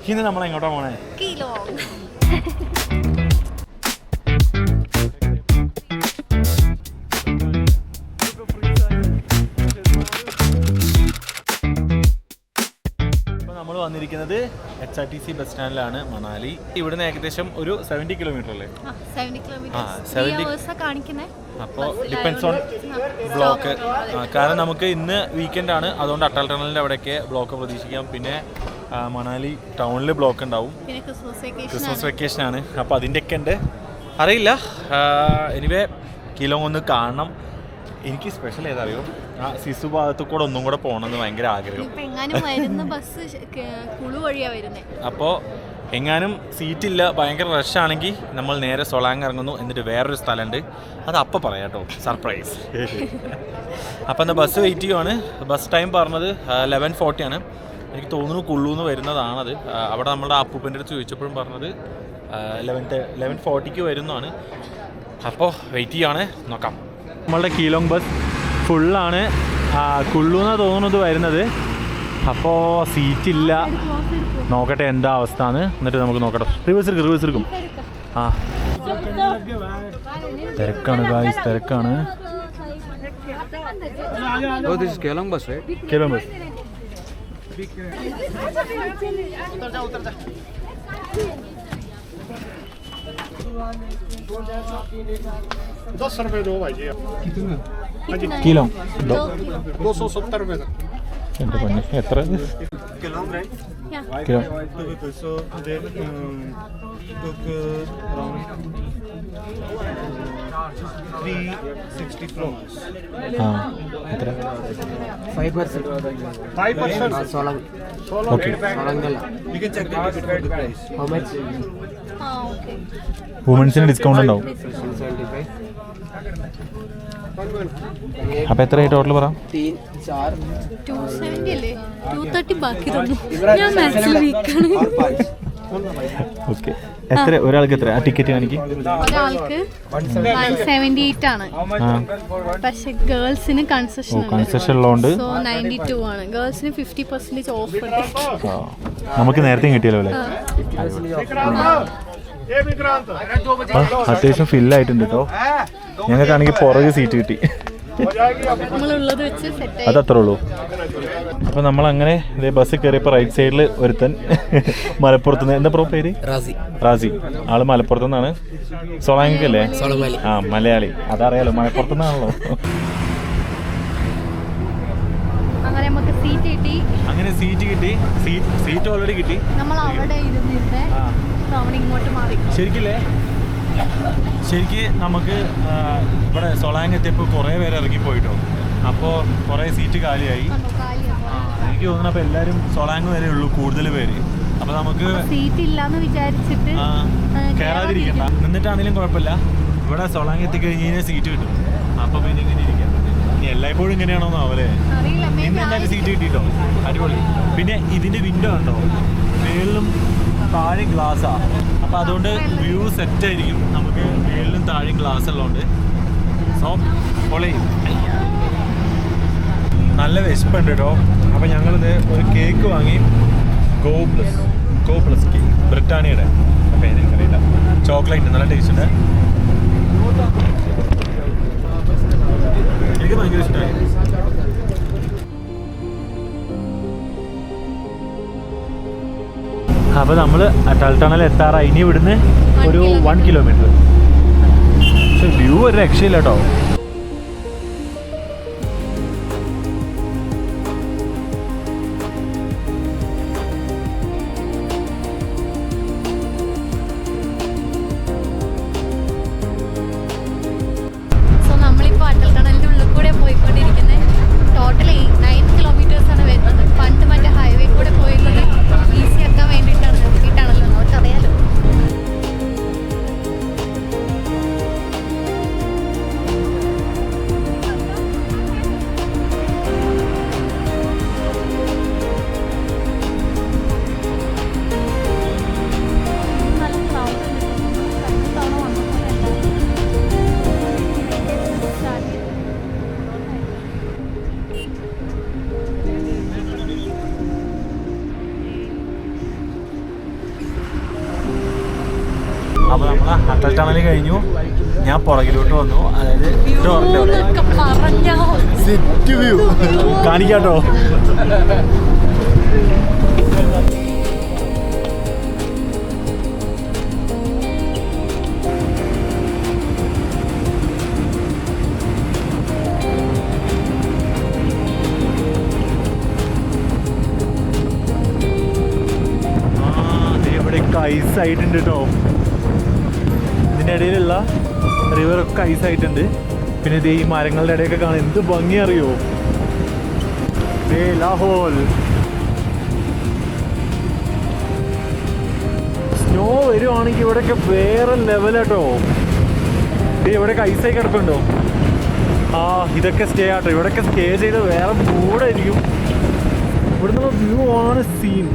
ഇന്ന് നമ്മൾ എങ്ങോട്ടാ പോണേ? നമ്മൾ വന്നിരിക്കുന്നത് HRTC ബസ് സ്റ്റാൻഡിലാണ്, മണാലി. ഇവിടുന്ന് ഏകദേശം ഒരു 70 കിലോമീറ്റർ അല്ലേ? അപ്പോൾ ഡിപ്പെൻസ് ഓൺ ബ്ലോക്ക്. കാരണം നമുക്ക് ഇന്ന് വീക്കെൻഡ് ആണ്, അതുകൊണ്ട് അട്ടൽ ടണലിൻ്റെ അവിടെയൊക്കെ ബ്ലോക്ക് പ്രതീക്ഷിക്കാം. പിന്നെ മണാലി ടൗണിൽ ബ്ലോക്ക് ഉണ്ടാവും. ക്രിസ്മസ് വെക്കേഷൻ ആണ്, അപ്പോൾ അതിൻ്റെയൊക്കെ ഉണ്ട്. അറിയില്ല. എനിവേ കിലോങ് ഒന്ന് കാണണം. എനിക്ക് സ്പെഷ്യൽ ഏതറിയോ, ആ സിസു ഭാഗത്തു കൂടെ ഒന്നും കൂടെ പോകണമെന്ന് ഭയങ്കര ആഗ്രഹം. അപ്പോൾ എങ്ങാനും സീറ്റില്ല, ഭയങ്കര റഷ് ആണെങ്കിൽ നമ്മൾ നേരെ സൊളാങ് ഇറങ്ങുന്നു. എന്നിട്ട് വേറൊരു സ്ഥലമുണ്ട്, അത് അപ്പം പറയാം കേട്ടോ, സർപ്രൈസ്. അപ്പം എന്താ ബസ് വെയിറ്റ് ചെയ്യുവാണ്. ബസ് ടൈം പറഞ്ഞത് 11:40 ആണ്. എനിക്ക് തോന്നുന്നു കുള്ളൂന്ന് വരുന്നതാണത്. അവിടെ നമ്മുടെ അപ്പൂപ്പൻ്റെ അടുത്ത് ചോദിച്ചപ്പോഴും പറഞ്ഞത് 11:40 വരുന്നതാണ്. അപ്പോൾ വെയിറ്റ് ചെയ്യുവാണ്, നോക്കാം. നമ്മളുടെ കീലോങ് ബസ് ഫുള്ളാണ്. കുള്ളൂന്നാണ് തോന്നുന്നത് വരുന്നത്. അപ്പോൾ സീറ്റില്ല, നോക്കട്ടെ എന്താ അവസ്ഥ എന്ന്. എന്നിട്ട് നമുക്ക് നോക്കട്ടെ. റിവേഴ്സ് എടുക്കും. ആ തിരക്കാണ് ഗായ്സ്, തിരക്കാണ്. Keelong bus, right? Keelong bus. 10 रुपए दो भाई जी। कितना? Keelong 270 रुपए का। എൻ്റെ പൊന്നെ, എത്ര? Keelong right? Keelong. So they took around 360 crores. ആ എത്ര? 5%. 5%. Solang. Okay. Solangala. You can check the ticket for the price. How much? വുമൻസിന് ഡിസ്കൗണ്ട് ഉണ്ടാവും. 75. അപ്പോൾ എത്രയായി ടോട്ടൽ പറ? 3, 4. 270 അല്ലേ? 230 ബാക്കി തന്നു. ഞാൻ മാത്സിൽ വീക്കാണ്. ഓക്കെ. എത്ര ഒരാൾക്ക് എത്ര ആ ടിക്കറ്റ് കാണിക്കും? ഒരാൾക്ക് 178 ആണ്. പക്ഷെ ഗേൾസിന് കൺസെഷൻ ഉള്ളതുകൊണ്ട് 92 ആണ്. ഗേൾസിന് 50% ഓഫ് ഉണ്ട്. നമുക്ക് നേരത്തെ കിട്ടിയല്ലോ അല്ലേ? അത്യാവശ്യം ഫില്ലായിട്ടുണ്ട് കേട്ടോ. ഞങ്ങൾക്കാണെങ്കിൽ പുറകെ സീറ്റ് കിട്ടി. നമ്മളുള്ളത് വെച്ച് സെറ്റ്. അതത്രേ ഉള്ളൂ. അപ്പോൾ നമ്മളങ്ങനെ ഇതേ ബസ്സിൽ കയറിയപ്പോൾ റൈറ്റ് സൈഡിൽ ഒരുത്തൻ മലപ്പുറത്തുനിന്ന്, എന്താ പ്രോ പേര്? റാസി. ആള് മലപ്പുറത്തു നിന്നാണ്. സൊളാങ്കല്ലേ? ആ മലയാളി. അതറിയാലോ, മലപ്പുറത്തുനിന്നാണല്ലോ. അങ്ങനെ നമുക്ക് സീറ്റ് കിട്ടി. സീറ്റ് ഓൾറെഡി കിട്ടി. നമ്മൾ അവിടെ ഇരുന്നിരുന്നേ, അവിടെ ഇങ്ങോട്ട് മാറി. ശരിക്ക് നമുക്ക് ഇവിടെ സൊളാങ് എത്തിയപ്പോൾ കുറേ പേര് ഇറങ്ങിപ്പോയിട്ടോ. അപ്പോൾ കുറേ സീറ്റ് കാലിയായി. എനിക്ക് തോന്നുന്നു അപ്പോൾ എല്ലാവരും സൊളാങ് വരെ ഉള്ളൂ കൂടുതൽ പേര്. അപ്പോൾ നമുക്ക് സീറ്റ് ഇല്ലാന്ന് വിചാരിച്ചിട്ട് കയറാതിരിക്കണ്ട. നിന്നിട്ടാണെങ്കിലും കുഴപ്പമില്ല. ഇവിടെ സൊളാങ് എത്തിക്കഴിഞ്ഞ് കഴിഞ്ഞാൽ സീറ്റ് കിട്ടും. അപ്പോൾ പിന്നെ ഇങ്ങനെ ഇരിക്കാം. ഇനി എല്ലായ്പ്പോഴും ഇങ്ങനെയാണോന്നോ അവരെ. ഇന്ന് എന്തായാലും സീറ്റ് കിട്ടിയിട്ടോ, അടിപൊളി. പിന്നെ ഇതിൻ്റെ വിൻഡോ ഉണ്ടോ, മേളിലും താഴെ ഗ്ലാസ്സാണ്. അപ്പോൾ അതുകൊണ്ട് വ്യൂ സെറ്റായിരിക്കും. നമുക്ക് മേളിലും താഴെയും ഗ്ലാസ് ഉള്ളതുകൊണ്ട് സോ പൊളിയും. നല്ല വിശപ്പുണ്ട് കേട്ടോ. അപ്പോൾ ഞങ്ങളിത് ഒരു കേക്ക് വാങ്ങി. ഗോ പ്ലസ് കേക്ക്, ബ്രിട്ടാനിയുടെ. അപ്പോൾ എനിക്കറിയില്ല, ചോക്ലേറ്റ് നല്ല ടേസ്റ്റ് ഉണ്ട്. എനിക്ക് ഭയങ്കര ഇഷ്ടമായി. അപ്പോൾ നമ്മൾ അട്ടൽ ടണൽ എത്താറായി. ഇനി ഇവിടുന്ന് ഒരു 1 കിലോമീറ്റർ. പക്ഷെ വ്യൂ ഒരു രക്ഷയില്ല കേട്ടോ. നമ്മളിപ്പോൾ അട്ടൽ ടണലിൻ്റെ ഉള്ളിൽ കൂടെ പോയിക്കൊണ്ടിരിക്കുന്നത്. ടോട്ടലി 9 കിലോമീറ്റേഴ്സാണ് വരുന്നത്. പണ്ട് മറ്റേ ഹൈവേ കൂടെ പോയിരുന്നത് ഈസി ആക്കാൻ വേണ്ടിയിട്ടാണ് നോക്കിയിട്ടാണല്ലോ, നമുക്കറിയാലോ. അപ്പോൾ നമ്മൾ അട്ടൽ ടണൽ കഴിഞ്ഞു. ഞാൻ പുറകിലോട്ട് വന്നു, അതായത് ഡോറിൻ്റെ അവിടെ സിറ്റി വ്യൂ കാണിക്കാട്ടോ. ഐസ് ആയിട്ടുണ്ട് കേട്ടോ. ഇതിൻ്റെ ഇടയിലുള്ള റിവറൊക്കെ ഐസ് ആയിട്ടുണ്ട്. പിന്നെ ഇത് ഈ മരങ്ങളുടെ ഇടയൊക്കെ കാണാൻ എന്ത് ഭംഗി അറിയോ. ലാഹോൾ സ്നോ വരുവാണെങ്കിൽ ഇവിടെയൊക്കെ വേറെ ലെവലാട്ടോ. ഇവിടെയൊക്കെ ഐസായി കിടപ്പുണ്ടോ. ഇതൊക്കെ സ്റ്റേ ആട്ടോ. ഇവിടെയൊക്കെ സ്റ്റേ ചെയ്ത് വേറെ മൂടായിരിക്കും. ഇവിടുന്ന് വ്യൂ ആണ് സീൻ.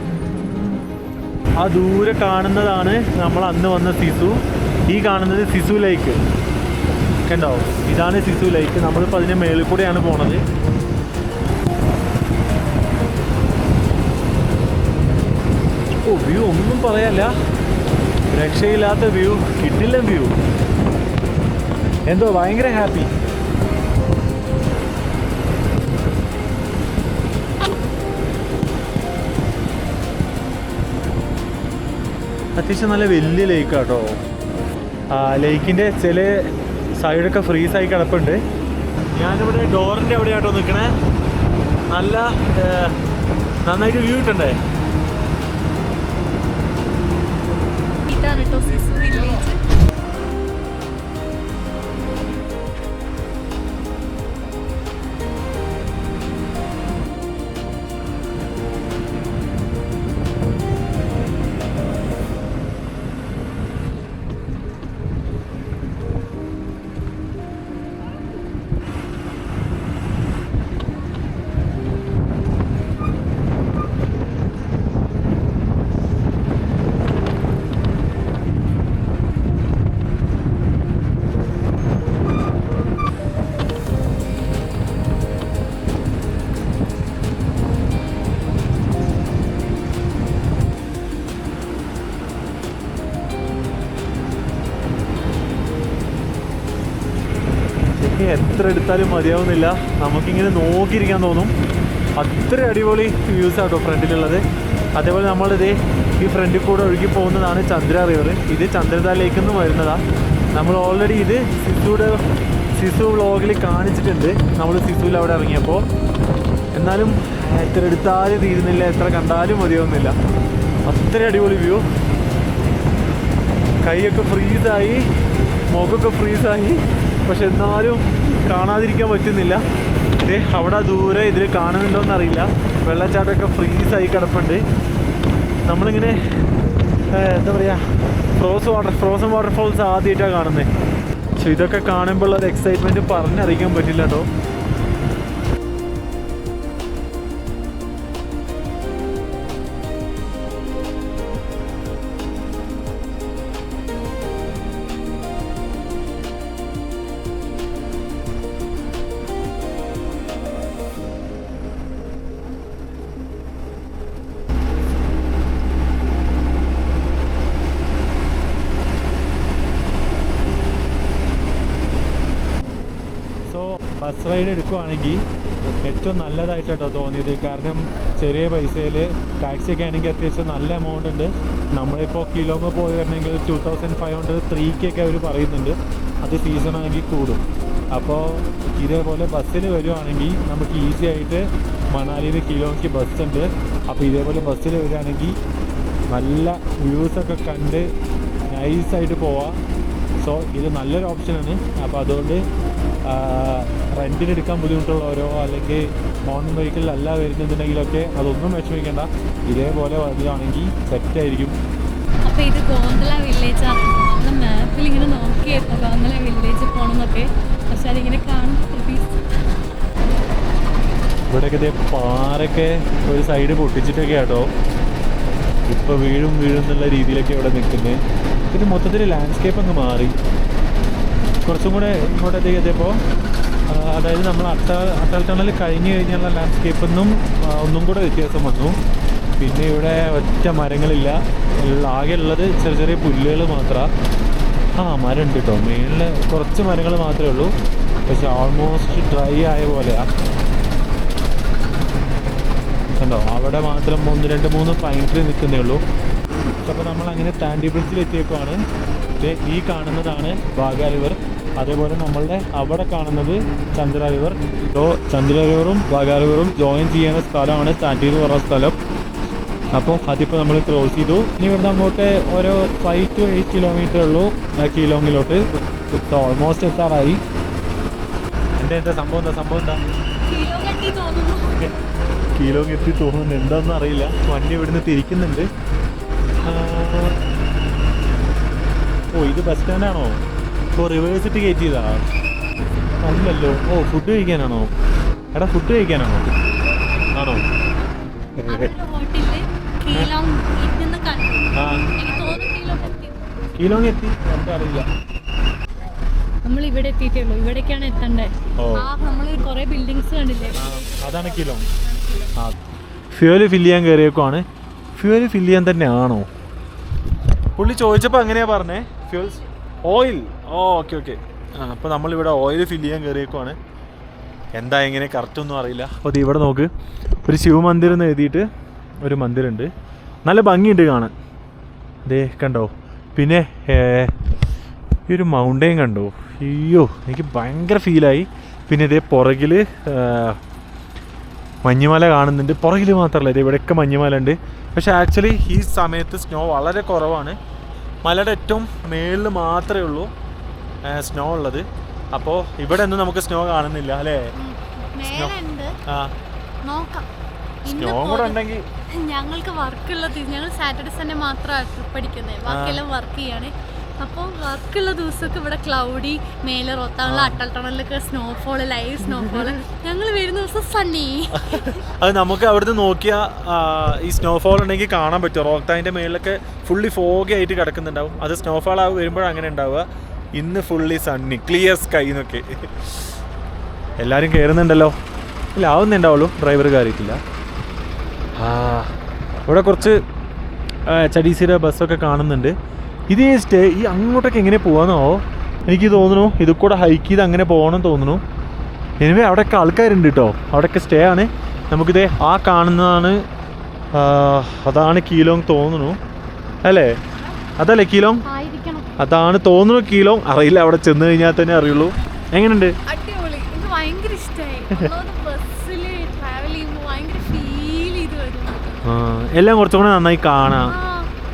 ആ ദൂരെ കാണുന്നതാണ് നമ്മൾ അന്ന് വന്ന സിസു. ഈ കാണുന്നത് സിസു ലേക്ക് കണ്ടോ. ഇതാണ് സിസു ലേക്ക്. നമ്മളിപ്പോൾ അതിൻ്റെ മേളിൽ കൂടെയാണ് പോണത്. വ്യൂ ഒന്നും പറയാല്ല, രക്ഷയില്ലാത്ത വ്യൂ, കിട്ടില്ല വ്യൂ. എന്തോ ഭയങ്കര ഹാപ്പി. അത്യാവശ്യം നല്ല വലിയ ലേക്കാട്ടോ. ലേക്കിൻ്റെ ചില സൈഡൊക്കെ ഫ്രീസായി കിടപ്പുണ്ട്. ഞാനിവിടെ ഡോറിൻ്റെ എവിടെയാട്ടോ നിൽക്കണേ. നല്ല നന്നായിട്ട് വ്യൂ കിട്ടണ്ടേ. ഇതാണ് കേട്ടോ സിസു വില്ലേജ്. എത്ര എടുത്താലും മതിയാവുന്നില്ല. നമുക്കിങ്ങനെ നോക്കിയിരിക്കാൻ തോന്നും. അത്ര അടിപൊളി വ്യൂസ് ആട്ടോ ഫ്രണ്ടിലുള്ളത്. അതേപോലെ നമ്മളിത് ഈ ഫ്രണ്ടിൽ കൂടെ ഒഴുകി പോകുന്നതാണ് ചന്ദ്ര റിവർ. ഇത് ചന്ദ്രദ ലേക്ക് നിന്ന് വരുന്നതാണ്. നമ്മൾ ഓൾറെഡി ഇത് സിസു വ്ളോഗിൽ കാണിച്ചിട്ടുണ്ട്. നമ്മൾ സിസുവിൽ അവിടെ ഇറങ്ങിയപ്പോൾ. എന്നാലും എത്ര എടുത്താലും തീരുന്നില്ല, എത്ര കണ്ടാലും മതിയാവുന്നില്ല. അത്ര അടിപൊളി വ്യൂ. കൈയൊക്കെ ഫ്രീസായി, മുഖമൊക്കെ ഫ്രീസായി. പക്ഷെ എന്നാലും കാണാതിരിക്കാൻ പറ്റുന്നില്ല. അവിടെ ദൂരെ ഇതിൽ കാണുന്നുണ്ടോയെന്ന് അറിയില്ല. വെള്ളച്ചാട്ടമൊക്കെ ഫ്രീസായി കിടപ്പുണ്ട്. നമ്മളിങ്ങനെ എന്താ പറയുക, ഫ്രോസൺ വാട്ടർഫോൾസ് ആദ്യമായിട്ടാണ് കാണുന്നത്. പക്ഷെ ഇതൊക്കെ കാണുമ്പോൾ ഒരു എക്സൈറ്റ്മെൻറ്റ് പറഞ്ഞറിയിക്കാൻ പറ്റില്ല കേട്ടോ. ബസ് റൈഡ് എടുക്കുവാണെങ്കിൽ ഏറ്റവും നല്ലതായിട്ടോ തോന്നിയത്. കാരണം ചെറിയ പൈസയിൽ ടാക്സിയൊക്കെ ആണെങ്കിൽ അത്യാവശ്യം നല്ല എമൗണ്ട് ഉണ്ട്. നമ്മളിപ്പോൾ കിലോമീറ്റർ പോയി വരണമെങ്കിൽ 2500 3K ഒക്കെ അവർ പറയുന്നുണ്ട്. അത് സീസണാണെങ്കിൽ കൂടും. അപ്പോൾ ഇതേപോലെ ബസ്സിൽ വരുവാണെങ്കിൽ നമുക്ക് ഈസി ആയിട്ട് മണാലിയിൽ കിലോയ്ക്ക് ബസ്സുണ്ട്. അപ്പോൾ ഇതേപോലെ ബസ്സിൽ വരികയാണെങ്കിൽ നല്ല വ്യൂസൊക്കെ കണ്ട് നൈസായിട്ട് പോവാം. സോ ഇത് നല്ലൊരു ഓപ്ഷനാണ്. അപ്പോൾ അതുകൊണ്ട് റെൻറ്റിനെടുക്കാൻ ബുദ്ധിമുട്ടുള്ളവരോ അല്ലെങ്കിൽ മോർണിംഗ് വെഹിക്കിളിലല്ല വരുന്നുണ്ടെങ്കിലൊക്കെ അതൊന്നും വിഷമിക്കേണ്ട. ഇതേപോലെ വരികയാണെങ്കിൽ സെറ്റായിരിക്കും. അപ്പോൾ ഇത് ഗോണ്ടല വില്ലേജാണ്. നമ്മൾ മാപ്പിൽ ഇങ്ങനെ നോക്കിയായിരുന്നു ഗോണ്ടല വില്ലേജ് പോകണമെന്നൊക്കെ. പക്ഷെ അതിങ്ങനെ കാണും. ഇവിടെയൊക്കെ ഇതേ പാറൊക്കെ ഒരു സൈഡ് പൊട്ടിച്ചിട്ടൊക്കെ കേട്ടോ ഇപ്പോൾ വീഴും എന്നുള്ള രീതിയിലൊക്കെ ഇവിടെ നിൽക്കുന്നത്. പിന്നെ മൊത്തത്തിൽ ലാൻഡ്സ്കേപ്പ് അങ്ങ് മാറി. കുറച്ചും കൂടെ ഇങ്ങോട്ടേക്ക് എത്തിയപ്പോൾ അതായത് നമ്മൾ അട്ടൽ ടണൽ കഴിഞ്ഞ് കഴിഞ്ഞുള്ള ലാൻഡ്സ്കേപ്പിൽ നിന്നും ഒന്നും കൂടെ വ്യത്യാസം വന്നു. പിന്നെ ഇവിടെ ഒറ്റ മരങ്ങളില്ല. ആകെ ഉള്ളത് ചെറിയ ചെറിയ പുല്ലുകൾ മാത്രമാണ്. മരം ഉണ്ട് കേട്ടോ. മേളിൽ കുറച്ച് മരങ്ങൾ മാത്രമേ ഉള്ളൂ, പക്ഷെ ഓൾമോസ്റ്റ് ഡ്രൈ ആയ പോലെയാണ്. കണ്ടോ, അവിടെ മാത്രം 1-2-3 പൈൻ ട്രീ നിൽക്കുന്നേ ഉള്ളൂ. അപ്പോൾ നമ്മൾ അങ്ങനെ താൻഡി ബ്രിഡ്ജിൽ എത്തിയേക്കുവാണ്. ഈ കാണുന്നതാണ് വാഗ റിവർ. അതേപോലെ നമ്മളുടെ അവിടെ കാണുന്നത് ചന്ദ്ര റിവർ. അപ്പോൾ ചന്ദ്ര റിവറും വാഗ റിവറും ജോയിൻ ചെയ്യുന്ന സ്ഥലമാണ് താൻഡി എന്ന് പറഞ്ഞ സ്ഥലം. അപ്പോൾ അതിപ്പോൾ നമ്മൾ ക്രോസ് ചെയ്തു. ഇനി ഇവിടുന്ന് അങ്ങോട്ട് ഒരു 5 to 8 കിലോമീറ്റർ ഉള്ളൂ കീലോങ്ങിലോട്ട്. ഓൾമോസ്റ്റ് എത്താറായി. എന്താ സംഭവം എന്താ കിലോങ് എത്തി തോന്നുന്നുണ്ട്. എന്താണെന്ന് അറിയില്ല. വണ്ടി ഇവിടുന്ന് തിരിക്കുന്നുണ്ട്. ഇത് ബസ് സ്റ്റാൻഡാണോ? ഇപ്പോൾ റിവേഴ്സിട്ട് കയറ്റിയതാ? അല്ലല്ലോ. ഫുഡ് കഴിക്കാനാണോ? എടാ, ഫുഡ് കഴിക്കാനാണോ? ആണോ? കിലോങ് എത്തി? അറിയില്ല. നമ്മൾ ഇവിടെ എത്തിയിട്ടുള്ളൂ. ഇവിടേക്കാണ് എത്തണ്ടേ. നമ്മൾ കുറെ ബിൽഡിങ്സ് കണ്ടില്ലേ, അതാണ് കിലോങ്. ഫ്യൂവൽ ഫില്ല് ചെയ്യാൻ കയറിയേക്കുവാണ്. ഫ്യൂവൽ ഫില്ല് ചെയ്യാൻ തന്നെ ആണോ? പുള്ളി ചോദിച്ചപ്പോൾ അങ്ങനെയാ പറഞ്ഞേ, ഫ്യൂൽസ് ഓയിൽ. ഓക്കെ. അപ്പോൾ നമ്മളിവിടെ ഓയിൽ ഫില്ല് ചെയ്യാൻ കയറിയേക്കുവാണ്. എന്താ എങ്ങനെ കറക്റ്റ് ഒന്നും അറിയില്ല. അപ്പോൾ അത് ഇവിടെ നോക്ക്, ഒരു ശിവമന്ദിർ എന്ന് എഴുതിയിട്ട് ഒരു മന്ദിരമുണ്ട്. നല്ല ഭംഗിയുണ്ട് കാണാൻ. ദേ കണ്ടോ. പിന്നെ ഈ ഒരു മൗണ്ടെയിൻ കണ്ടോ? അയ്യോ, എനിക്ക് ഭയങ്കര ഫീലായി. പിന്നെ ഇതേ പുറകിൽ മഞ്ഞുമല കാണുന്നുണ്ട്. പുറകിൽ മാത്രമല്ല, ഇത് ഇവിടെയൊക്കെ മഞ്ഞുമല ഉണ്ട്. പക്ഷേ ആക്ച്വലി ഈ സമയത്ത് സ്നോ വളരെ കുറവാണ്. മലയുടെ ഏറ്റവും മേളിൽ മാത്രമേ ഉള്ളൂ സ്നോ ഉള്ളത്. അപ്പോൾ ഇവിടെ ഒന്നും നമുക്ക് സ്നോ കാണുന്നില്ല അല്ലേ? സ്നോ കൂടെ ഉണ്ടെങ്കിൽ ഞങ്ങൾക്ക് വർക്കുള്ളത്, ഞങ്ങൾ സാറ്റർഡേ സൺഡേ മാത്രമാണ് ട്രിപ്പ് അടിക്കുന്നത്, ബാക്കിയെല്ലാം വർക്ക് ചെയ്യാണ്. അപ്പോൾ വർക്കുള്ള ദിവസമൊക്കെ ഇവിടെ ക്ലൗഡി, മേലെ റോത്താങ്കുളം അട്ടൽ ടണലിലൊക്കെ സ്നോഫോള്, ലൈവ് സ്നോഫോള്. ഞങ്ങൾ വരുന്ന ദിവസം സണ്ണി. അത് നമുക്ക് അവിടുന്ന് നോക്കിയാൽ ഈ സ്നോഫോൾ ഉണ്ടെങ്കിൽ കാണാൻ പറ്റും. റോത്താങ്ങിൻ്റെ മേളിലൊക്കെ ഫുള്ളി ഫോഗി ആയിട്ട് കിടക്കുന്നുണ്ടാവും. അത് സ്നോഫോൾ വരുമ്പോഴാണ് അങ്ങനെ ഉണ്ടാവുക. ഇന്ന് ഫുള്ളി സണ്ണി, ക്ലിയർ സ്കൈ എന്നൊക്കെ. എല്ലാവരും കയറുന്നുണ്ടല്ലോ. ഇല്ല, ആവുന്നുണ്ടാവുള്ളൂ, ഡ്രൈവർ കയറിയിട്ടില്ല. ഇവിടെ കുറച്ച് HDCയുടെ ബസ്സൊക്കെ കാണുന്നുണ്ട്. ഇത് ഈ അങ്ങോട്ടൊക്കെ എങ്ങനെ പോകാമെന്നോ എനിക്ക് തോന്നുന്നു. ഇത് കൂടെ ഹൈക്ക് ചെയ്ത് അങ്ങനെ പോകണം തോന്നുന്നു. എനിവേ അവിടെയൊക്കെ ആൾക്കാരുണ്ട് കേട്ടോ. അവിടെയൊക്കെ സ്റ്റേ ആണ്. നമുക്കിതേ ആ കാണുന്നതാണ്, അതാണ് കീലോങ് തോന്നുന്നു അല്ലേ? അതല്ലേ കീലോങ്? അതാണ് തോന്നുന്നു കീലോങ്. അറിയില്ല, അവിടെ ചെന്ന് കഴിഞ്ഞാൽ തന്നെ അറിയുള്ളൂ. എങ്ങനെയുണ്ട്? അടിപൊളി, എനിക്ക് ഭയങ്കര ഇഷ്ടമായി. ബസ്സിൽ ട്രാവൽ ചെയ്യുമ്പോൾ ഭയങ്കര ഫീൽ ചെയ്ത് വരുന്നു. എല്ലാം കുറച്ചും കൂടെ നന്നായി കാണാം.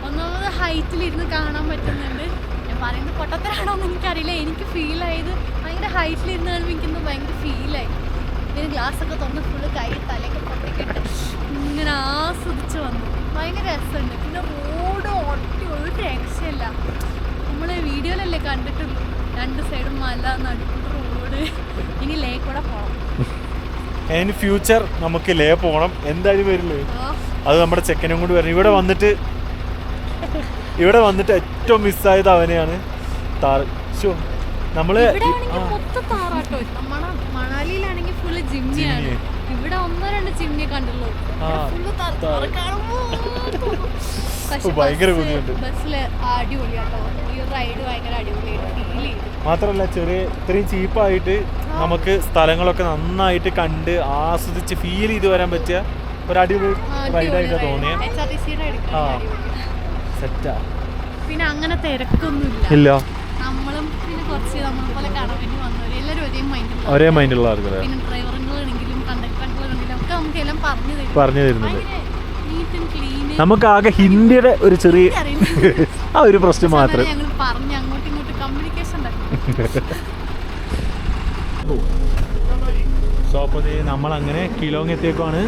ഒന്നാമത് ഹൈറ്റിലിരുന്ന് കാണാൻ പറ്റുന്നുണ്ട്. ഞാൻ പറയുന്നത് പൊട്ടത്തരാണോന്ന് എനിക്കറിയില്ല. എനിക്ക് ഫീലായത് ഭയങ്കര ഹൈറ്റിലിരുന്ന് കാണുമ്പോൾ എനിക്കെന്തോ ഭയങ്കര ഫീലായി. പിന്നെ ഗ്ലാസ്സൊക്കെ തുറന്ന് ഫുള്ള് കൈ തലയൊക്കെ പൊട്ടിക്കിട്ട് ഇങ്ങനെ ആസ്വദിച്ച് വന്നു. ഭയങ്കര രസമുണ്ട്. പിന്നെ റോഡ് ഒട്ടി ഒരു രക്ഷയില്ല. നമ്മൾ വീഡിയോയിലല്ലേ കണ്ടിട്ടുള്ളൂ, 2 സൈഡും മല, നടുക്കുള്ള റോഡ്. ഇനി ലേ കൂടെ പോകണം. ഇൻ ഫ്യൂച്ചർ നമുക്ക് ലേ പോകണം. എന്തായാലും വരില്ലേ? അത് നമ്മുടെ ചെക്കനും കൂടി വരണം. ഇവിടെ വന്നിട്ട് ഏറ്റവും മിസ്സായത് അവനെയാണ്. നമ്മള് മണാലിയിലാണെങ്കിൽ ഫുള്ള് ജിമ്മിയാണ്. ഇവിടെ 1-2 ജിമ്മിയെ കണ്ടുള്ളൂ. ഭയങ്കര ബുദ്ധിമുട്ട്. ബസ്സില് അടിപൊളിയാട്ടോ. ഈ റൈഡ് ഭയങ്കര അടിപൊളിയായിട്ട് ഫീൽ ചെയ്തു. മാത്രമല്ല ഇത്രയും ചീപ്പായിട്ട് നമുക്ക് സ്ഥലങ്ങളൊക്കെ നന്നായിട്ട് കണ്ട് ആസ്വദിച്ച് ഫീൽ ചെയ്ത് വരാൻ പറ്റിയ ഒരു അടിപൊളി റൈഡായിട്ട് തോന്നിയ. സെറ്റാ. പിന്നെ അങ്ങനെ തിരക്കൊന്നുമില്ല. ഇല്ല. നമ്മളും പിന്നെ കുറച്ച് നമ്മളെ പോലെ കാണാൻ വേണ്ടി വന്നവര് എല്ലാവരും ഒരേ മൈൻഡുള്ള ആൾക്കാർ. പിന്നെ ഡ്രൈവറുകളാണെങ്കിലും കണ്ടക്ടറുകളാണെങ്കിലും ഒക്കെ നമുക്ക് എല്ലാം പറഞ്ഞു തരുന്നുണ്ട്. നമുക്ക് ആകെ ഹിന്ദിയുടെ ഒരു ചെറിയ ആ ഒരു പ്രശ്നം മാത്രം. ഞങ്ങൾ പറഞ്ഞ് അങ്ങോട്ടും ഇങ്ങോട്ടും കമ്മ്യൂണിക്കേഷൻ സോ അപ്പോൾ നമ്മളങ്ങനെ കിലോങ് എത്തിയേക്കുവാണ്.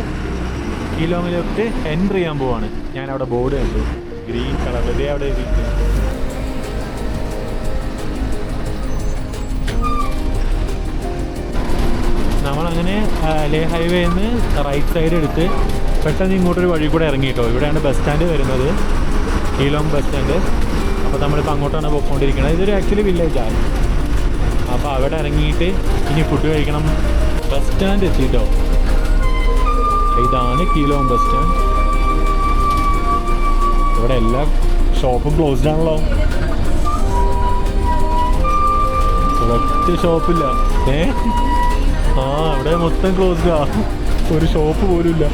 കിലോങ്ങിലോട്ട് എൻട്രി ചെയ്യാൻ പോവാണ്. ഞാൻ അവിടെ ബോർഡ് കണ്ടു, ഗ്രീൻ കളർ. ഇതേ അവിടെ നമ്മളങ്ങനെ ലേ ഹൈവേന്ന് റൈറ്റ് സൈഡ് എടുത്ത് പെട്ടെന്ന് ഇങ്ങോട്ടൊരു വഴി കൂടെ ഇറങ്ങിയിട്ടോ. ഇവിടെയാണ് ബസ് സ്റ്റാൻഡ് വരുന്നത്, കീലോങ് ബസ് സ്റ്റാൻഡ്. അപ്പോൾ നമ്മളിപ്പോൾ അങ്ങോട്ടാണ് പോയിക്കൊണ്ടിരിക്കുന്നത്. ഇതൊരു ആക്ച്വലി വില്ലേജാണ്. അപ്പോൾ അവിടെ ഇറങ്ങിയിട്ട് ഇനി ഫുഡ് കഴിക്കണം. ബസ് സ്റ്റാൻഡ് എത്തിയിട്ടോ. ഇതാണ് കീലോങ് ബസ് സ്റ്റാൻഡ്. ഇവിടെ എല്ലാ ഷോപ്പും ക്ലോസ്ഡ് ആണല്ലോ. ഒരൊറ്റ ഷോപ്പില്ല. ആ അവിടെ മൊത്തം ക്ലോസ്ഡാ, ഒരു ഷോപ്പ് പോലും ഇല്ല.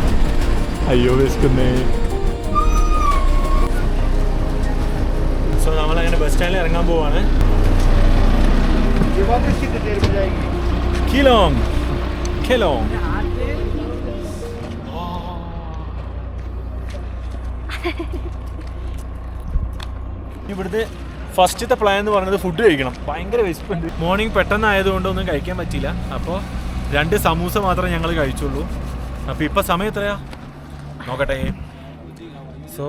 അയ്യോ വിശക്കുന്നേ. സോ നമ്മളങ്ങനെ ബസ് സ്റ്റാൻഡിൽ ഇറങ്ങാൻ പോവാണ്. കിലോങ് കിലോങ്. ഇവിടുത്തെ ഫസ്റ്റത്തെ പ്ലാൻ എന്ന് പറയുന്നത് ഫുഡ് കഴിക്കണം. ഭയങ്കര വിശപ്പുണ്ട്. മോർണിംഗ് പെട്ടെന്ന് ആയതുകൊണ്ട് ഒന്നും കഴിക്കാൻ പറ്റിയില്ല. അപ്പോൾ 2 സമൂസ മാത്രമേ ഞങ്ങൾ കഴിച്ചുള്ളൂ. അപ്പോൾ ഇപ്പോൾ സമയം എത്രയാ നോക്കട്ടെ. സോ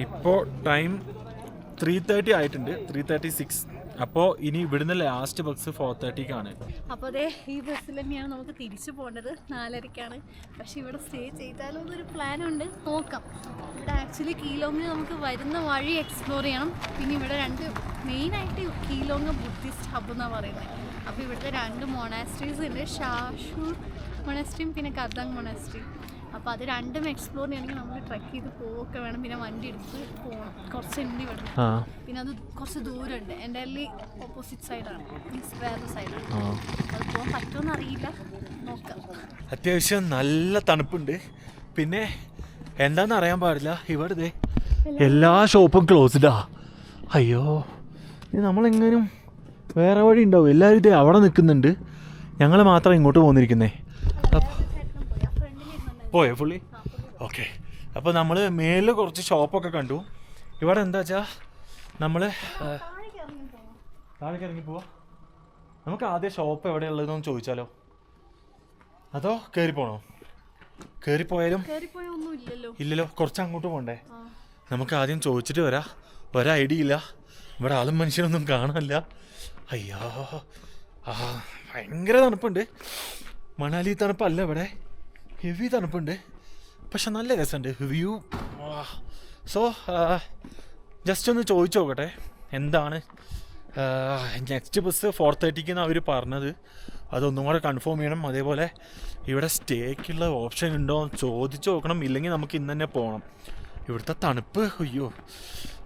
ഇപ്പോൾ ടൈം 3:30 ആയിട്ടുണ്ട്, 3:36. അപ്പോൾ ഇനി ഇവിടുന്ന് ലാസ്റ്റ് ബസ് 4:30-ക്കാണ്. അപ്പോൾ അതെ ഈ ബസ്സിൽ തന്നെയാണ് നമുക്ക് തിരിച്ചു പോകേണ്ടത്. 4:30-ക്കാണ്. പക്ഷെ ഇവിടെ സ്റ്റേ ചെയ്താലും എന്നൊരു പ്ലാനുണ്ട്, നോക്കാം. ഇവിടെ ആക്ച്വലി കീലോങ്ങിൽ നമുക്ക് വരുന്ന വഴി എക്സ്പ്ലോർ ചെയ്യണം. പിന്നെ ഇവിടെ 2 മെയിനായിട്ട് കീലോങ് ബുദ്ധിസ്റ്റ് ഹബ് എന്നാണ് പറയുന്നത്. അപ്പോൾ ഇവിടുത്തെ 2 മൊണാസ്ട്രീസ് ഉണ്ട്, ഷാഷൂർ മൊണാസ്ട്രിയും പിന്നെ കദങ് മൊണാസ്ട്രിയും. അപ്പോൾ അത് 2ഉം എക്സ്പ്ലോർ ചെയ്യണമെങ്കിൽ നമ്മൾ ട്രക്ക് ചെയ്ത് പോവുകയൊക്കെ വേണം. പിന്നെ വണ്ടി എടുത്ത് പോകണം, കുറച്ചുണ്ട് ഇവിടെ. പിന്നെ അത് കുറച്ച് ദൂരമുണ്ട്. എൻ്റെ ഓപ്പോസിറ്റ് സൈഡാണ്, മീൻസ് വേറെ സൈഡാണ്. അത് പോകാൻ പറ്റുമെന്ന് അറിയില്ല, നോക്കാം. അത്യാവശ്യം നല്ല തണുപ്പുണ്ട്. പിന്നെ എന്താണെന്ന് അറിയാൻ പാടില്ല, ഇവിടെ എല്ലാ ഷോപ്പും ക്ലോസ്ഡാ. അയ്യോ, ഇത് നമ്മളെങ്ങനും വേറെ വഴി ഉണ്ടാവും. എല്ലാവരും ഇതേ അവിടെ നിൽക്കുന്നുണ്ട്, ഞങ്ങൾ മാത്രം ഇങ്ങോട്ട് പോന്നിരിക്കുന്നേ. പോയോ ഫുള്ളി? ഓക്കെ. അപ്പോൾ നമ്മൾ മേലിൽ കുറച്ച് ഷോപ്പൊക്കെ കണ്ടു. ഇവിടെ എന്താ വെച്ചാൽ നമ്മൾ താഴേക്ക് ഇറങ്ങി പോവാം. നമുക്ക് ആദ്യം ഷോപ്പ് എവിടെയുള്ളതെന്ന് ചോദിച്ചാലോ, അതോ കയറി പോണോ? കയറിപ്പോയാലും ഇല്ലല്ലോ, കുറച്ച് അങ്ങോട്ട് പോകണ്ടേ. നമുക്ക് ആദ്യം ചോദിച്ചിട്ട് വരാം. ഒരൈഡിയ ഇല്ല, ഇവിടെ ആളും മനുഷ്യനൊന്നും കാണാനില്ല. അയ്യോ, ഭയങ്കര തണുപ്പുണ്ട്. മണാലി തണുപ്പല്ല, ഇവിടെ ഹെവി തണുപ്പുണ്ട്. പക്ഷെ നല്ല രസമുണ്ട് വ്യൂ. സോ ജസ്റ്റ് ഒന്ന് ചോദിച്ചു നോക്കട്ടെ എന്താണ്. നെക്സ്റ്റ് ബസ് 4:30-ക്ക് അവർ പറഞ്ഞത്. അതൊന്നും കൂടെ കൺഫേം ചെയ്യണം. അതേപോലെ ഇവിടെ സ്റ്റേക്കുള്ള ഓപ്ഷൻ ഉണ്ടോ എന്ന് ചോദിച്ചു നോക്കണം. ഇല്ലെങ്കിൽ നമുക്ക് ഇന്ന് തന്നെ പോകണം. ഇവിടുത്തെ തണുപ്പ് അയ്യോ.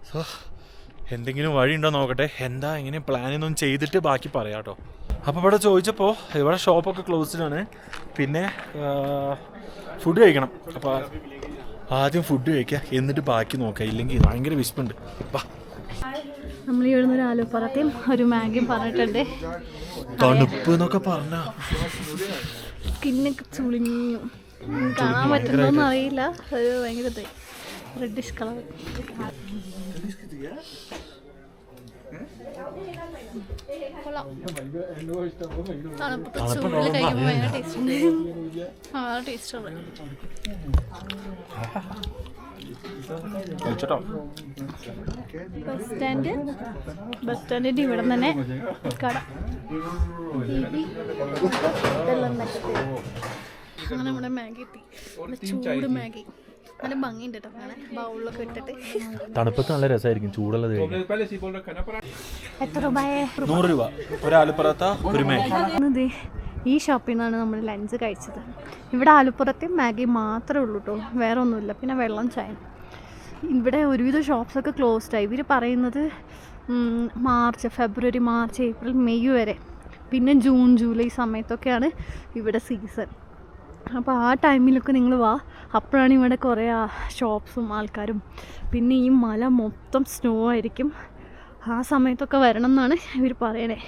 സോ എന്തെങ്കിലും വഴി ഉണ്ടോ നോക്കട്ടെ. എന്താ ഇങ്ങനെ പ്ലാനൊന്നും ചെയ്തിട്ട് ബാക്കി പറയാം കേട്ടോ. അപ്പോൾ ഇവിടെ ചോദിച്ചപ്പോൾ ഇവിടെ ഷോപ്പൊക്കെ ക്ലോസ്ഡാണ്. പിന്നെ ഫുഡ് കഴിക്കണം. അപ്പോൾ ആദ്യം ഫുഡ് കഴിക്കുക, എന്നിട്ട് ബാക്കി നോക്കാം. ഇല്ലെങ്കിൽ ഭയങ്കര വിശപ്പുണ്ട്. നമ്മൾ ഇവിടുന്ന് ഒരു ആലു പൊറോട്ടയും ഒരു മാഗിയും പറഞ്ഞിട്ടുണ്ട്. തണുപ്പ് എന്നൊക്കെ പറഞ്ഞ സ്കിന്നൊക്കെ ചുളിഞ്ഞു, കാണാൻ പറ്റുന്നോന്ന് അറിയില്ല. ഒരു ഭയങ്കര റെഡിഷ് കളർ. തണുപ്പൊക്കെ ചൂടിൽ കഴിക്കുമ്പോൾ ഭയങ്കര ടേസ്റ്റ് ഉണ്ട്. വളരെ ടേസ്റ്റ് ഉണ്ട്. ബസ് സ്റ്റാൻഡിൻ്റെ ഇവിടെ തന്നെ കട. അങ്ങനെ നമ്മുടെ മാഗി എത്തി. ചൂട് മാഗി നല്ല ഭംഗിയുണ്ട് കേട്ടോ കാണാൻ, ബൗളിലൊക്കെ ഇട്ടിട്ട്. തണുപ്പത്ത് നല്ല രസമായിരിക്കും ചൂടുള്ളത്. എത്ര രൂപയെ? 100 രൂപ ഒരു ആലു പൊറോട്ട, ഒരു മാഗി. ഈ ഷോപ്പിൽ നിന്നാണ് നമ്മൾ ലഞ്ച് കഴിച്ചത്. ഇവിടെ ആലുപ്പുറത്തും മാഗി മാത്രമേ ഉള്ളൂ കേട്ടോ, വേറെ ഒന്നുമില്ല. പിന്നെ വെള്ളം ചായ. ഇവിടെ ഒരുവിധ ഷോപ്സൊക്കെ ക്ലോസ്ഡായി. ഇവർ പറയുന്നത് ഫെബ്രുവരി, മാർച്ച്, ഏപ്രിൽ, മെയ് വരെ. പിന്നെ ജൂൺ, ജൂലൈ സമയത്തൊക്കെയാണ് ഇവിടെ സീസൺ. അപ്പോൾ ആ ടൈമിലൊക്കെ നിങ്ങൾ വാ. അപ്പോഴാണ് ഇവിടെ കുറേ ഷോപ്സും ആൾക്കാരും. പിന്നെ ഈ മല മൊത്തം സ്നോ ആയിരിക്കും. ആ സമയത്തൊക്കെ വരണം എന്നാണ് ഇവർ പറയണേ.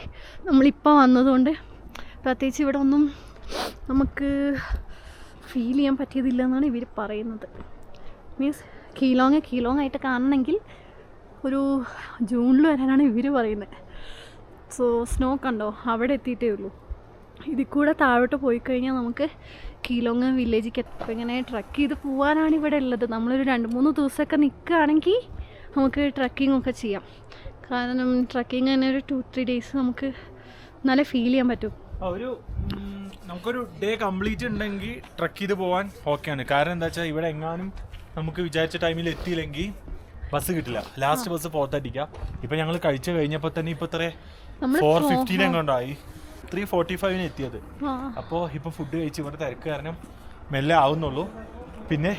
നമ്മളിപ്പോൾ വന്നതുകൊണ്ട് പ്രത്യേകിച്ച് ഇവിടെ ഒന്നും നമുക്ക് ഫീൽ ചെയ്യാൻ പറ്റിയതില്ല എന്നാണ് ഇവർ പറയുന്നത്. മീൻസ് കീലോങ് ആയിട്ട് കാണണമെങ്കിൽ ഒരു ജൂണിൽ വരാനാണ് ഇവർ പറയുന്നത്. സോ സ്നോ കണ്ടോ, അവിടെ എത്തിയിട്ടേ ഉള്ളൂ. ഇതിൽ കൂടെ താഴോട്ട് പോയി കഴിഞ്ഞാൽ നമുക്ക് കീലോങ് വില്ലേജിലേക്ക് എത്തും. ഇങ്ങനെ ട്രക്ക് ചെയ്ത് പോകാനാണ് ഇവിടെ ഉള്ളത്. നമ്മളൊരു 2-3 ദിവസമൊക്കെ നിൽക്കുകയാണെങ്കിൽ നമുക്ക് ട്രക്കിംഗ് ഒക്കെ ചെയ്യാം. കാരണം ട്രക്കിംഗ് തന്നെ ഒരു 2-3 ഡേയ്സ് നമുക്ക് നല്ല ഫീൽ ചെയ്യാൻ പറ്റും. നമുക്കൊരു ഡേ കംപ്ലീറ്റ് ഉണ്ടെങ്കിൽ ട്രക്ക് ചെയ്ത് പോകാൻ ഓക്കെയാണ്. കാരണം എന്താ വെച്ചാൽ ഇവിടെ എങ്ങാനും നമുക്ക് വിചാരിച്ച ടൈമിൽ എത്തിയില്ലെങ്കിൽ ബസ് കിട്ടില്ല. Last bus 4:30. ഇപ്പം ഞങ്ങൾ കഴിച്ചു കഴിഞ്ഞപ്പോൾ തന്നെ ഇപ്പോൾ ഇത്ര 4:15 എങ്ങോട്ടായി. 3:45 എത്തിയത്. അപ്പോൾ ഇപ്പോൾ ഫുഡ് കഴിച്ച് ഇവിടെ തിരക്ക് കാരണം മെല്ലെ ആവുന്നുള്ളൂ. പിന്നെ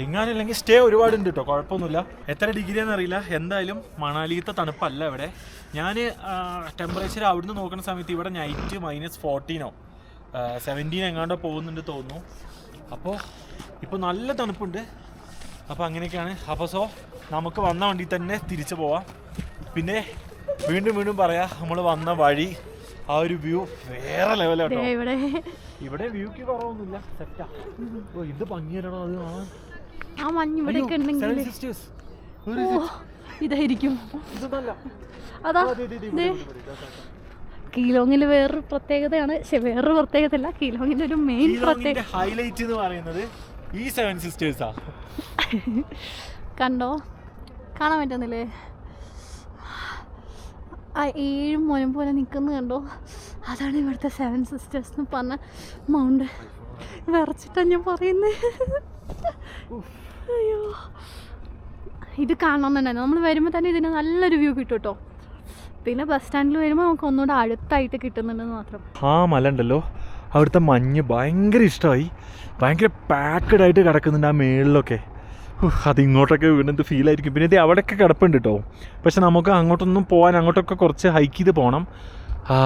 എങ്ങാനില്ലെങ്കിൽ സ്റ്റേ ഒരുപാടുണ്ട് കേട്ടോ, കുഴപ്പമൊന്നുമില്ല. എത്ര ഡിഗ്രിയാണെന്ന് അറിയില്ല. എന്തായാലും മണാലിത്തെ തണുപ്പല്ല ഇവിടെ. ഞാൻ ടെമ്പറേച്ചർ അവിടുന്ന് നോക്കുന്ന സമയത്ത് ഇവിടെ നൈറ്റ് -14 -17 എങ്ങാണ്ടോ പോകുന്നുണ്ട് തോന്നുന്നു. അപ്പോൾ ഇപ്പോൾ നല്ല തണുപ്പുണ്ട്. അപ്പോൾ അങ്ങനെയൊക്കെയാണ്. അപ്പോൾ സോ നമുക്ക് വന്ന വണ്ടി തന്നെ തിരിച്ചു പോവാം. പിന്നെ വീണ്ടും പറയാം, നമ്മൾ വന്ന വഴി ആ ഒരു വ്യൂ വേറെ ലെവലാട്ടോ. ഇവിടെ വ്യൂക്ക് കുറവൊന്നുമില്ല, സെറ്റാ. ഓ ഇത് ഭംഗിയല്ലോ അത്. ആ മഞ്ഞ് ഇവിടെയൊക്കെ ഉണ്ടെങ്കിൽ ഇതായിരിക്കും. അതാ കീലോങ്ങിൽ വേറൊരു പ്രത്യേകതയാണ്. വേറൊരു പ്രത്യേകതയല്ല, കീലോങ്ങിന്റെ ഒരു മെയിൻ പ്രത്യേകത ഹൈലൈറ്റ് എന്ന് പറയുന്നത് ഈ 7 സിസ്റ്റേഴ്സാ. കണ്ടോ, കാണാൻ പറ്റുന്നില്ലേ? ആ 7 മുനം പോലെ നിൽക്കുന്നത് കണ്ടോ? അതാണ് ഇവിടുത്തെ 7 സിസ്റ്റേഴ്സ് എന്ന് പറഞ്ഞ മൗണ്ട്. വിറച്ചിട്ടാ ഞാൻ പറയുന്നത്. അയ്യോ, ഇത് കാണണം തന്നെ. നമ്മൾ വരുമ്പോൾ തന്നെ ഇതിന് നല്ലൊരു വ്യൂ കിട്ടും കേട്ടോ. പിന്നെ ബസ് സ്റ്റാൻഡിൽ വരുമ്പോൾ നമുക്ക് ഒന്നുകൂടെ അടുത്തായിട്ട് കിട്ടുന്നുണ്ടെന്ന് മാത്രം. ആ മല ഉണ്ടല്ലോ, അവിടുത്തെ മഞ്ഞ് ഭയങ്കര ഇഷ്ടമായി. ഭയങ്കര പാക്കഡ് ആയിട്ട് കിടക്കുന്നുണ്ട് ആ മേളിലൊക്കെ. അതിങ്ങോട്ടൊക്കെ വീണെന്ത് ഫീലായിരിക്കും. പിന്നെ ഇത് അവിടെയൊക്കെ കിടപ്പുണ്ട് കേട്ടോ. പക്ഷെ നമുക്ക് അങ്ങോട്ടൊന്നും പോകാൻ, അങ്ങോട്ടൊക്കെ കുറച്ച് ഹൈക്ക് ചെയ്ത് പോകണം.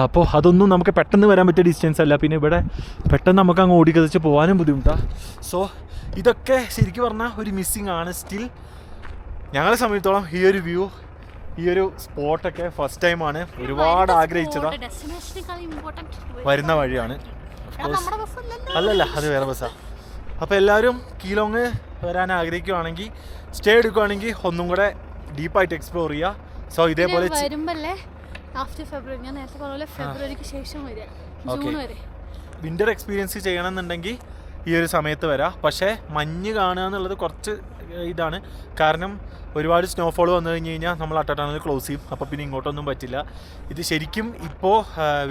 അപ്പോൾ അതൊന്നും നമുക്ക് പെട്ടെന്ന് വരാൻ പറ്റിയ ഡിസ്റ്റൻസ് അല്ല. പിന്നെ ഇവിടെ പെട്ടെന്ന് നമുക്ക് അങ്ങ് ഓടിക്കതിച്ച് പോകാനും ബുദ്ധിമുട്ടാണ്. സോ ഇതൊക്കെ ശരിക്കും പറഞ്ഞാൽ ഒരു മിസ്സിങ് ആണ് സ്റ്റിൽ. ഞങ്ങളെ സംബന്ധിച്ചോളം ഈ ഒരു വ്യൂ, ഈ ഒരു സ്പോട്ടൊക്കെ ഫസ്റ്റ് ടൈമാണ്. ഒരുപാട് ആഗ്രഹിച്ചതാണ്. വരുന്ന വഴിയാണ്. അല്ലല്ല, അത് വേറെ ബസ്സാണ്. അപ്പോൾ എല്ലാവരും കീലോങ് വരാൻ ആഗ്രഹിക്കുകയാണെങ്കിൽ, സ്റ്റേ എടുക്കുകയാണെങ്കിൽ ഒന്നും കൂടെ ഡീപ്പായിട്ട് എക്സ്പ്ലോർ ചെയ്യുക. സോ ഇതേപോലെ ഫെബ്രുവരിക്ക് ശേഷം വിൻ്റർ എക്സ്പീരിയൻസ് ചെയ്യണമെന്നുണ്ടെങ്കിൽ ഈ ഒരു സമയത്ത് വരാം. പക്ഷേ മഞ്ഞ് കാണുക എന്നുള്ളത് കുറച്ച് ഇതാണ്. കാരണം ഒരുപാട് സ്നോഫോൾ വന്നു കഴിഞ്ഞ് കഴിഞ്ഞാൽ നമ്മൾ അട്ടൽ ടണൽ ക്ലോസ് ചെയ്യും. അപ്പോൾ പിന്നെ ഇങ്ങോട്ടൊന്നും പറ്റില്ല. ഇത് ശരിക്കും ഇപ്പോൾ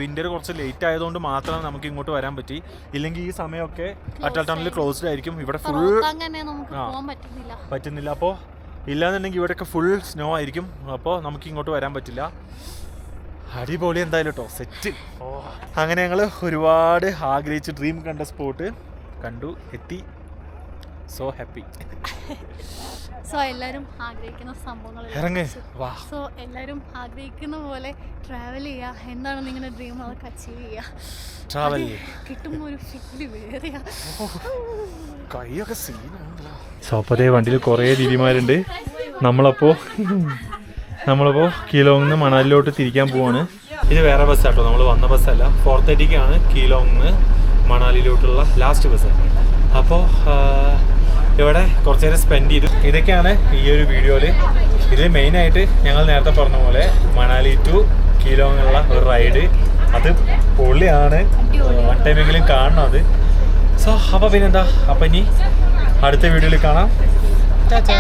വിൻ്റർ കുറച്ച് ലേറ്റ് ആയതുകൊണ്ട് മാത്രം നമുക്ക് ഇങ്ങോട്ട് വരാൻ പറ്റി. ഇല്ലെങ്കിൽ ഈ സമയമൊക്കെ അട്ടൽ ടണൽ ക്ലോസ്ഡ് ആയിരിക്കും. ഇവിടെ ഫുൾ പറ്റുന്നില്ല. അപ്പോൾ ഇല്ലാന്നുണ്ടെങ്കിൽ ഇവിടെയൊക്കെ ഫുൾ സ്നോ ആയിരിക്കും. അപ്പോൾ നമുക്ക് ഇങ്ങോട്ട് വരാൻ പറ്റില്ല. അടിപൊളി എന്തായാലും കേട്ടോ, സെറ്റ്. അങ്ങനെ ഞങ്ങൾ ഒരുപാട് ആഗ്രഹിച്ച് ഡ്രീം കണ്ട സ്പോട്ട് കണ്ടു, എത്തി. So happy. സോ എല്ലാവരും ആഗ്രഹിക്കുന്ന സംഭവങ്ങൾ, സോ എല്ലാവരും ആഗ്രഹിക്കുന്ന പോലെ ട്രാവൽ ചെയ്യുക. എന്താണ് നിങ്ങളുടെ ഡ്രീം, അതൊക്കെ അച്ചീവ് ചെയ്യുക. ട്രാവൽ കിട്ടുമ്പോൾ ഒരു ഫീല് വേറെയാ. കൈയൊക്കെ സീനാണല്ലോ. സോ അപ്പോൾ അതേ വണ്ടിയിൽ കുറേ ദീദിമാരുണ്ട്. നമ്മളപ്പോൾ കീലോങ്ങിന്ന് മണാലിലോട്ട് തിരിക്കാൻ പോവാണ്. ഇത് വേറെ ബസ്സാട്ടോ, നമ്മൾ വന്ന ബസ്സല്ല. 4:30 കീലോങ്ങിന്ന് മണാലിയിലോട്ടുള്ള ലാസ്റ്റ് ബസ്. അപ്പോൾ ഇവിടെ കുറച്ച് നേരം സ്പെൻഡ് ചെയ്തു. ഇതൊക്കെയാണ് ഈ ഒരു വീഡിയോയിൽ. ഇതിൽ മെയിനായിട്ട് ഞങ്ങൾ നേരത്തെ പറഞ്ഞ പോലെ മണാലി ടു കീലോങ്ങുള്ള ഒരു റൈഡ്. അത് പൊള്ളിയാണ്, വൺ ടൈമെങ്കിലും കാണണം അത്. സോ അപ്പോൾ പിന്നെന്താ, അപ്പം ഇനി അടുത്ത വീഡിയോയിൽ കാണാം. ചാച്ചാ.